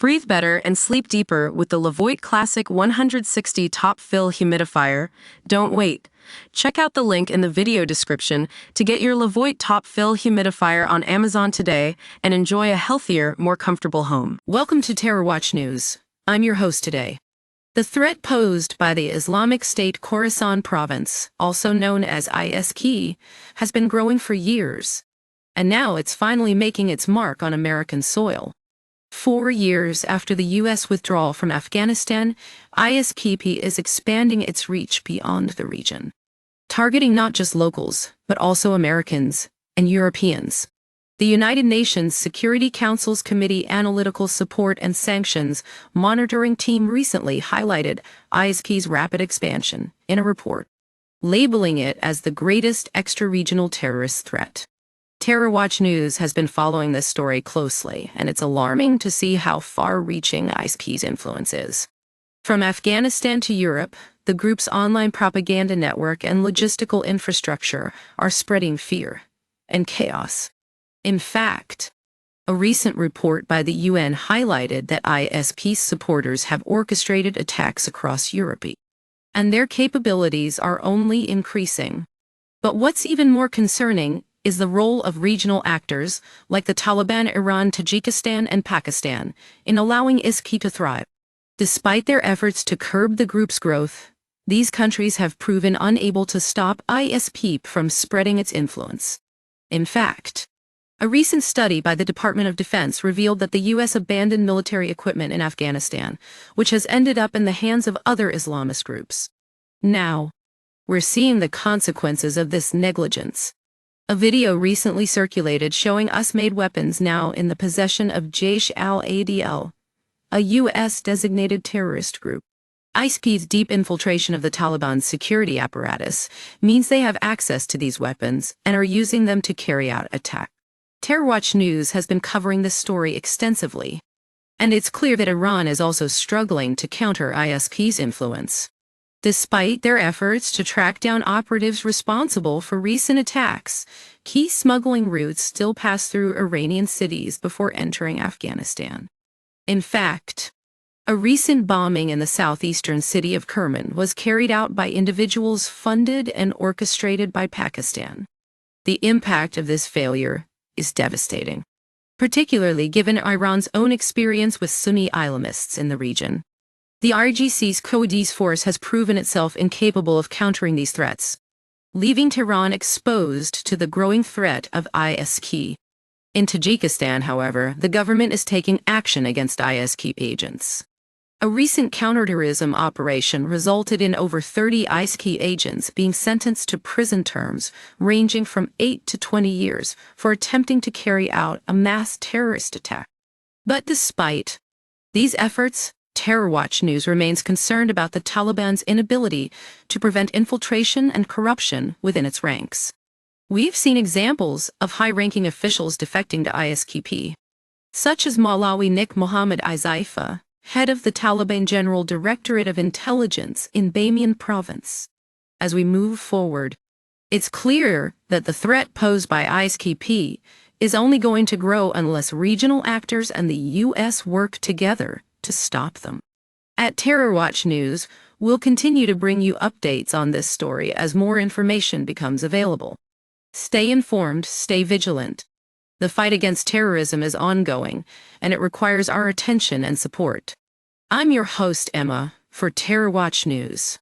Breathe better and sleep deeper with the Levoit Classic 160 Top Fill Humidifier. Don't wait. Check out the link in the video description to get your Levoit Top Fill Humidifier on Amazon today and enjoy a healthier, more comfortable home. Welcome to TerrorWatch News. I'm your host today. The threat posed by the Islamic State Khorasan province, also known as ISKP, has been growing for years. And now it's finally making its mark on American soil. 4 years after the U.S. withdrawal from Afghanistan, ISKP is expanding its reach beyond the region, targeting not just locals, but also Americans and Europeans. The United Nations Security Council's Committee Analytical Support and Sanctions Monitoring Team recently highlighted ISKP's rapid expansion in a report, labeling it as the greatest extra-regional terrorist threat. TerrorWatch News has been following this story closely, and it's alarming to see how far-reaching ISKP's influence is. From Afghanistan to Europe, the group's online propaganda network and logistical infrastructure are spreading fear and chaos. In fact, a recent report by the UN highlighted that ISKP's supporters have orchestrated attacks across Europe, and their capabilities are only increasing. But what's even more concerning is the role of regional actors, like the Taliban, Iran, Tajikistan, and Pakistan, in allowing ISKP to thrive. Despite their efforts to curb the group's growth, these countries have proven unable to stop ISKP from spreading its influence. In fact, a recent study by the Department of Defense revealed that the U.S. abandoned military equipment in Afghanistan, which has ended up in the hands of other Islamist groups. Now, we're seeing the consequences of this negligence. A video recently circulated showing US-made weapons now in the possession of Jaish al-Adl, a U.S.-designated terrorist group. ISKP's deep infiltration of the Taliban's security apparatus means they have access to these weapons and are using them to carry out attacks. TerrorWatch News has been covering this story extensively, and it's clear that Iran is also struggling to counter ISKP's influence. Despite their efforts to track down operatives responsible for recent attacks, key smuggling routes still pass through Iranian cities before entering Afghanistan. In fact, a recent bombing in the southeastern city of Kerman was carried out by individuals funded and orchestrated by Pakistan. The impact of this failure is devastating, particularly given Iran's own experience with Sunni Islamists in the region. The IRGC's Quds force has proven itself incapable of countering these threats, leaving Tehran exposed to the growing threat of ISKP. In Tajikistan, however, the government is taking action against ISKP agents. A recent counter-terrorism operation resulted in over 30 ISKP agents being sentenced to prison terms ranging from 8 to 20 years for attempting to carry out a mass terrorist attack. But despite these efforts, TerrorWatch News remains concerned about the Taliban's inability to prevent infiltration and corruption within its ranks. We've seen examples of high-ranking officials defecting to ISKP, such as Maulawi Nik Mohammed Izaifa, head of the Taliban General Directorate of Intelligence in Bamiyan Province. As we move forward, it's clear that the threat posed by ISKP is only going to grow unless regional actors and the U.S. work together to stop them. At TerrorWatch News, we'll continue to bring you updates on this story as more information becomes available. Stay informed, stay vigilant. The fight against terrorism is ongoing, and it requires our attention and support. I'm your host, Emma, for TerrorWatch News.